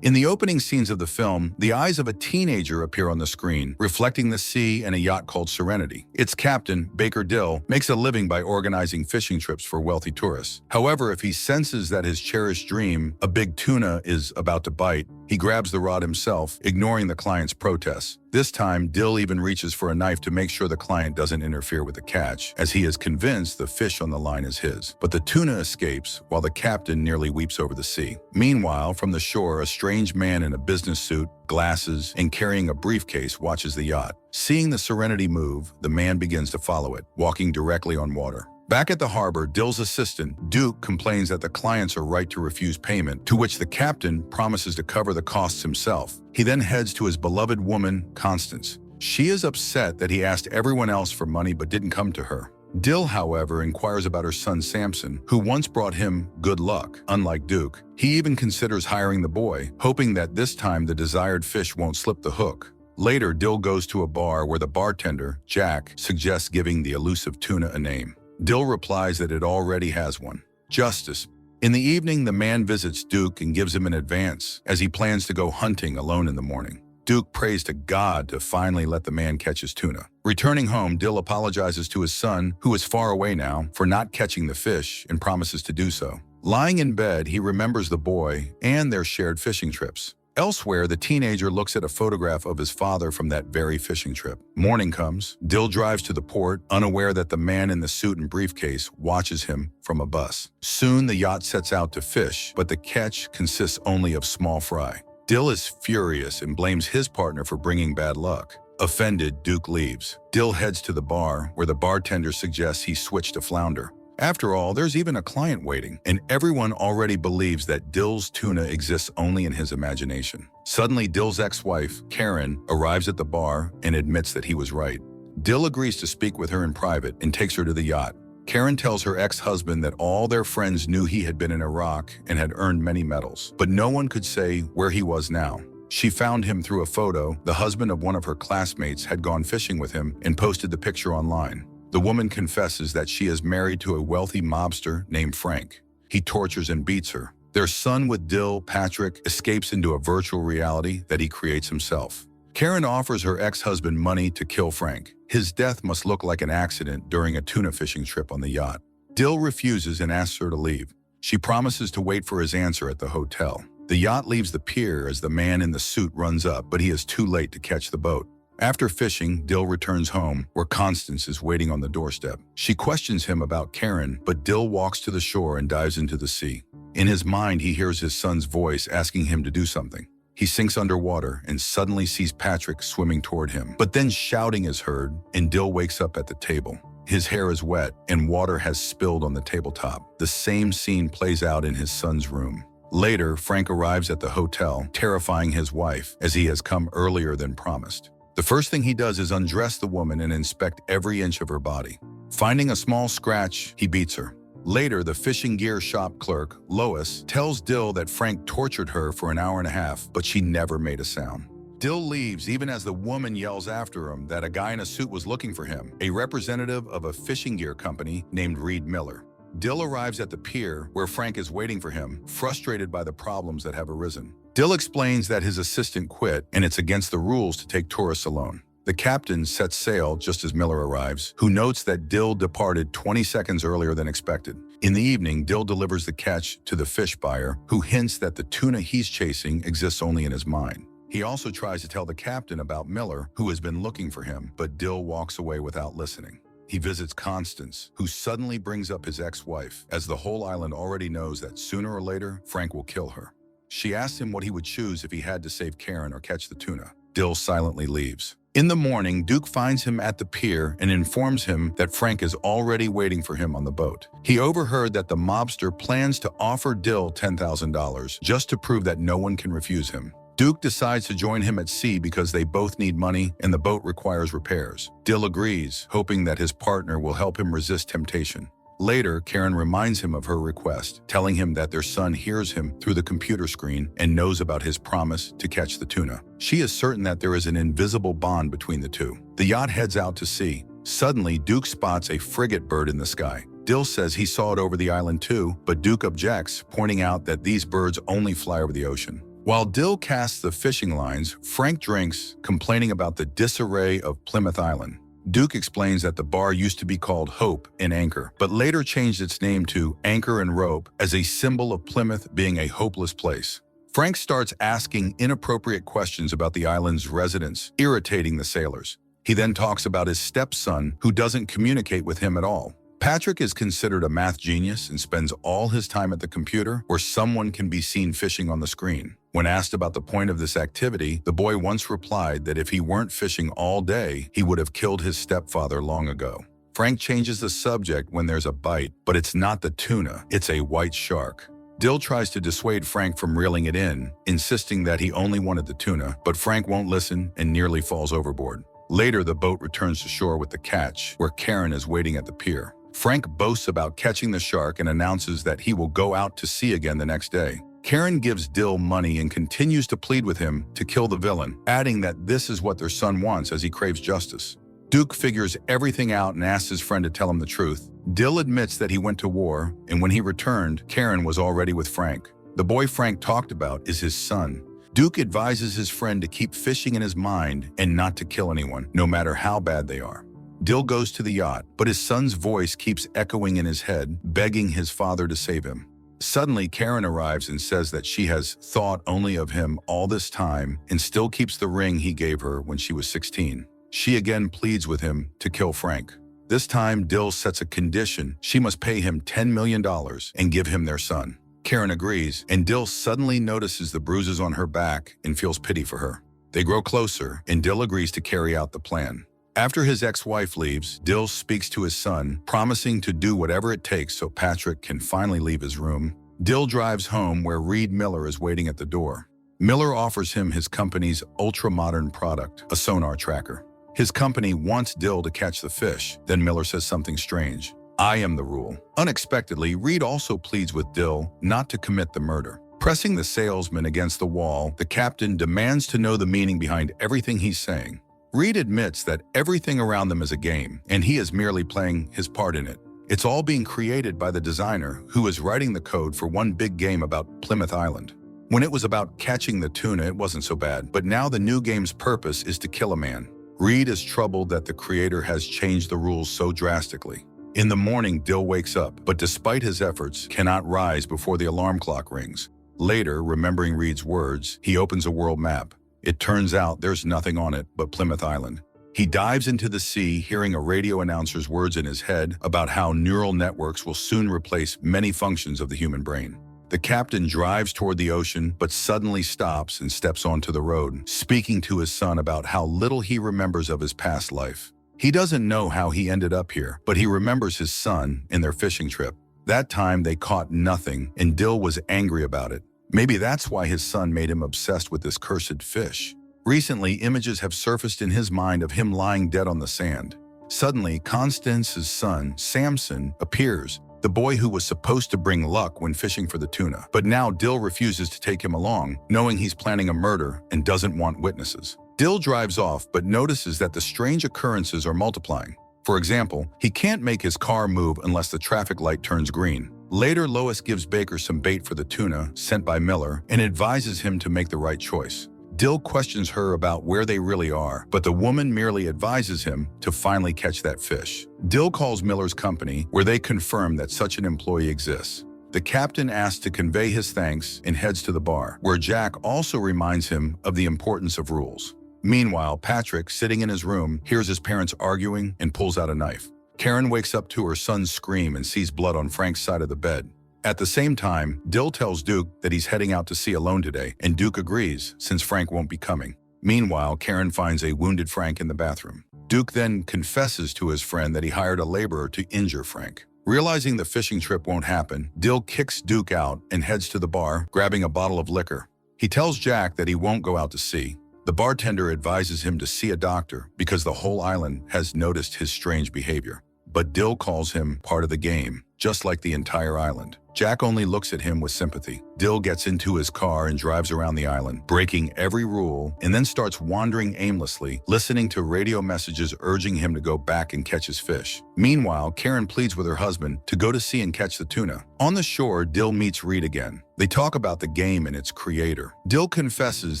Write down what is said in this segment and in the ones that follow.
In the opening scenes of the film, the eyes of a teenager appear on the screen, reflecting the sea and a yacht called Serenity. Its captain, Baker Dill, makes a living by organizing fishing trips for wealthy tourists. However, if he senses that his cherished dream, a big tuna, is about to bite, he grabs the rod himself, ignoring the client's protests. This time, Dill even reaches for a knife to make sure the client doesn't interfere with the catch, as he is convinced the fish on the line is his. But the tuna escapes, while the captain nearly weeps over the sea. Meanwhile, from the shore, a strange man in a business suit, glasses, and carrying a briefcase watches the yacht. Seeing the Serenity move, the man begins to follow it, walking directly on water. Back at the harbor, Dill's assistant, Duke, complains that the clients are right to refuse payment, to which the captain promises to cover the costs himself. He then heads to his beloved woman, Constance. She is upset that he asked everyone else for money but didn't come to her. Dill, however, inquires about her son Samson, who once brought him good luck. Unlike Duke, he even considers hiring the boy, hoping that this time the desired fish won't slip the hook. Later, Dill goes to a bar where the bartender, Jack, suggests giving the elusive tuna a name. Dill replies that it already has one, Justice. In the evening, the man visits Duke and gives him an advance, as he plans to go hunting alone in the morning. Duke prays to God to finally let the man catch his tuna. Returning home, Dill apologizes to his son, who is far away now, for not catching the fish and promises to do so. Lying in bed, he remembers the boy and their shared fishing trips. Elsewhere, the teenager looks at a photograph of his father from that very fishing trip. Morning comes. Dill drives to the port, unaware that the man in the suit and briefcase watches him from a bus. Soon, the yacht sets out to fish, but the catch consists only of small fry. Dill is furious and blames his partner for bringing bad luck. Offended, Duke leaves. Dill heads to the bar, where the bartender suggests he switch to flounder. After all, there's even a client waiting, and everyone already believes that Dill's tuna exists only in his imagination. Suddenly, Dill's ex-wife, Karen, arrives at the bar and admits that he was right. Dill agrees to speak with her in private and takes her to the yacht. Karen tells her ex-husband that all their friends knew he had been in Iraq and had earned many medals, but no one could say where he was now. She found him through a photo. The husband of one of her classmates had gone fishing with him and posted the picture online. The woman confesses that she is married to a wealthy mobster named Frank. He tortures and beats her. Their son with Dill, Patrick, escapes into a virtual reality that he creates himself. Karen offers her ex-husband money to kill Frank. His death must look like an accident during a tuna fishing trip on the yacht. Dill refuses and asks her to leave. She promises to wait for his answer at the hotel. The yacht leaves the pier as the man in the suit runs up, but he is too late to catch the boat. After fishing, Dill returns home, where Constance is waiting on the doorstep. She questions him about Karen, but Dill walks to the shore and dives into the sea. In his mind, he hears his son's voice asking him to do something. He sinks underwater and suddenly sees Patrick swimming toward him. But then shouting is heard, and Dill wakes up at the table. His hair is wet, and water has spilled on the tabletop. The same scene plays out in his son's room. Later, Frank arrives at the hotel, terrifying his wife, as he has come earlier than promised. The first thing he does is undress the woman and inspect every inch of her body. Finding a small scratch, he beats her. Later, the fishing gear shop clerk, Lois, tells Dill that Frank tortured her for an hour and a half, but she never made a sound. Dill leaves even as the woman yells after him that a guy in a suit was looking for him, a representative of a fishing gear company named Reed Miller. Dill arrives at the pier where Frank is waiting for him, frustrated by the problems that have arisen. Dill explains that his assistant quit and it's against the rules to take tourists alone. The captain sets sail just as Miller arrives, who notes that Dill departed 20 seconds earlier than expected. In the evening, Dill delivers the catch to the fish buyer, who hints that the tuna he's chasing exists only in his mind. He also tries to tell the captain about Miller, who has been looking for him, but Dill walks away without listening. He visits Constance, who suddenly brings up his ex-wife, as the whole island already knows that sooner or later, Frank will kill her. She asks him what he would choose if he had to save Karen or catch the tuna. Dill silently leaves. In the morning, Duke finds him at the pier and informs him that Frank is already waiting for him on the boat. He overheard that the mobster plans to offer Dill $10,000 just to prove that no one can refuse him. Duke decides to join him at sea because they both need money and the boat requires repairs. Dill agrees, hoping that his partner will help him resist temptation. Later, Karen reminds him of her request, telling him that their son hears him through the computer screen and knows about his promise to catch the tuna. She is certain that there is an invisible bond between the two. The yacht heads out to sea. Suddenly, Duke spots a frigate bird in the sky. Dill says he saw it over the island too, but Duke objects, pointing out that these birds only fly over the ocean. While Dill casts the fishing lines, Frank drinks, complaining about the disarray of Plymouth Island. Duke explains that the bar used to be called Hope and Anchor, but later changed its name to Anchor and Rope as a symbol of Plymouth being a hopeless place. Frank starts asking inappropriate questions about the island's residents, irritating the sailors. He then talks about his stepson, who doesn't communicate with him at all. Patrick is considered a math genius and spends all his time at the computer where someone can be seen fishing on the screen. When asked about the point of this activity, the boy once replied that if he weren't fishing all day, he would have killed his stepfather long ago. Frank changes the subject when there's a bite, but it's not the tuna, it's a white shark. Dill tries to dissuade Frank from reeling it in, insisting that he only wanted the tuna, but Frank won't listen and nearly falls overboard. Later, the boat returns to shore with the catch, where Karen is waiting at the pier. Frank boasts about catching the shark and announces that he will go out to sea again the next day. Karen gives Dill money and continues to plead with him to kill the villain, adding that this is what their son wants as he craves justice. Duke figures everything out and asks his friend to tell him the truth. Dill admits that he went to war, and when he returned, Karen was already with Frank. The boy Frank talked about is his son. Duke advises his friend to keep fishing in his mind and not to kill anyone, no matter how bad they are. Dill goes to the yacht, but his son's voice keeps echoing in his head, begging his father to save him. Suddenly, Karen arrives and says that she has thought only of him all this time and still keeps the ring he gave her when she was 16. She again pleads with him to kill Frank. This time, Dill sets a condition: she must pay him $10 million and give him their son. Karen agrees, and Dill suddenly notices the bruises on her back and feels pity for her. They grow closer, and Dill agrees to carry out the plan. After his ex-wife leaves, Dill speaks to his son, promising to do whatever it takes so Patrick can finally leave his room. Dill drives home where Reed Miller is waiting at the door. Miller offers him his company's ultra-modern product, a sonar tracker. His company wants Dill to catch the fish. Then Miller says something strange: "I am the rule." Unexpectedly, Reed also pleads with Dill not to commit the murder. Pressing the salesman against the wall, the captain demands to know the meaning behind everything he's saying. Reed admits that everything around them is a game, and he is merely playing his part in it. It's all being created by the designer, who is writing the code for one big game about Plymouth Island. When it was about catching the tuna, it wasn't so bad, but now the new game's purpose is to kill a man. Reed is troubled that the creator has changed the rules so drastically. In the morning, Dill wakes up, but despite his efforts, cannot rise before the alarm clock rings. Later, remembering Reed's words, he opens a world map. It turns out there's nothing on it but Plymouth Island. He dives into the sea, hearing a radio announcer's words in his head about how neural networks will soon replace many functions of the human brain. The captain drives toward the ocean, but suddenly stops and steps onto the road, speaking to his son about how little he remembers of his past life. He doesn't know how he ended up here, but he remembers his son and their fishing trip. That time they caught nothing, and Dill was angry about it. Maybe that's why his son made him obsessed with this cursed fish. Recently, images have surfaced in his mind of him lying dead on the sand. Suddenly, Constance's son, Samson, appears, the boy who was supposed to bring luck when fishing for the tuna. But now Dill refuses to take him along, knowing he's planning a murder and doesn't want witnesses. Dill drives off, but notices that the strange occurrences are multiplying. For example, he can't make his car move unless the traffic light turns green. Later, Lois gives Baker some bait for the tuna sent by Miller and advises him to make the right choice. Dill questions her about where they really are, but the woman merely advises him to finally catch that fish. Dill calls Miller's company, where they confirm that such an employee exists. The captain asks to convey his thanks and heads to the bar, where Jack also reminds him of the importance of rules. Meanwhile, Patrick, sitting in his room, hears his parents arguing and pulls out a knife. Karen wakes up to her son's scream and sees blood on Frank's side of the bed. At the same time, Dill tells Duke that he's heading out to sea alone today, and Duke agrees, since Frank won't be coming. Meanwhile, Karen finds a wounded Frank in the bathroom. Duke then confesses to his friend that he hired a laborer to injure Frank. Realizing the fishing trip won't happen, Dill kicks Duke out and heads to the bar, grabbing a bottle of liquor. He tells Jack that he won't go out to sea. The bartender advises him to see a doctor because the whole island has noticed his strange behavior. But Dill calls him part of the game, just like the entire island. Jack only looks at him with sympathy. Dill gets into his car and drives around the island, breaking every rule, and then starts wandering aimlessly, listening to radio messages urging him to go back and catch his fish. Meanwhile, Karen pleads with her husband to go to sea and catch the tuna. On the shore, Dill meets Reed again. They talk about the game and its creator. Dill confesses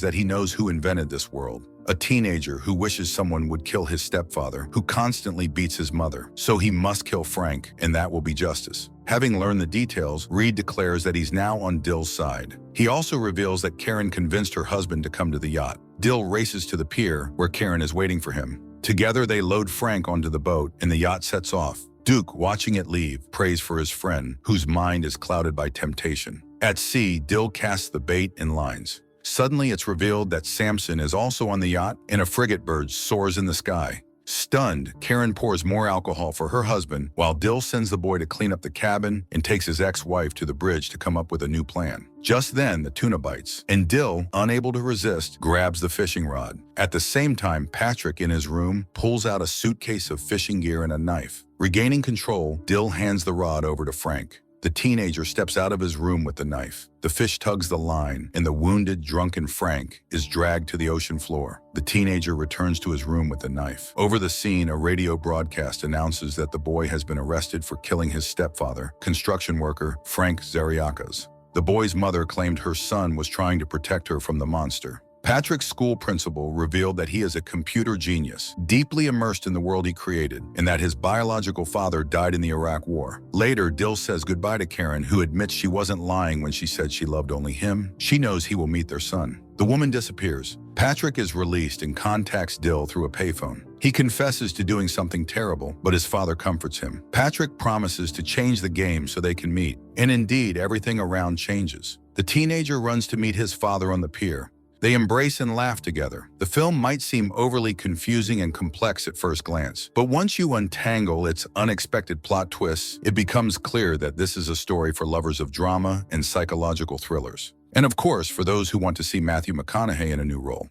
that he knows who invented this world. A teenager who wishes someone would kill his stepfather, who constantly beats his mother. So he must kill Frank, and that will be justice. Having learned the details, Reed declares that he's now on Dill's side. He also reveals that Karen convinced her husband to come to the yacht. Dill races to the pier, where Karen is waiting for him. Together, they load Frank onto the boat, and the yacht sets off. Duke, watching it leave, prays for his friend, whose mind is clouded by temptation. At sea, Dill casts the bait and lines. Suddenly, it's revealed that Samson is also on the yacht, and a frigate bird soars in the sky. Stunned, Karen pours more alcohol for her husband, while Dill sends the boy to clean up the cabin and takes his ex-wife to the bridge to come up with a new plan. Just then, the tuna bites, and Dill, unable to resist, grabs the fishing rod. At the same time, Patrick, in his room, pulls out a suitcase of fishing gear and a knife. Regaining control, Dill hands the rod over to Frank. The teenager steps out of his room with the knife. The fish tugs the line, and the wounded, drunken Frank is dragged to the ocean floor. The teenager returns to his room with the knife. Over the scene, a radio broadcast announces that the boy has been arrested for killing his stepfather, construction worker Frank Zariakas. The boy's mother claimed her son was trying to protect her from the monster. Patrick's school principal revealed that he is a computer genius, deeply immersed in the world he created, and that his biological father died in the Iraq War. Later, Dill says goodbye to Karen, who admits she wasn't lying when she said she loved only him. She knows he will meet their son. The woman disappears. Patrick is released and contacts Dill through a payphone. He confesses to doing something terrible, but his father comforts him. Patrick promises to change the game so they can meet, and indeed, everything around changes. The teenager runs to meet his father on the pier. They embrace and laugh together. The film might seem overly confusing and complex at first glance, but once you untangle its unexpected plot twists, it becomes clear that this is a story for lovers of drama and psychological thrillers. And of course, for those who want to see Matthew McConaughey in a new role.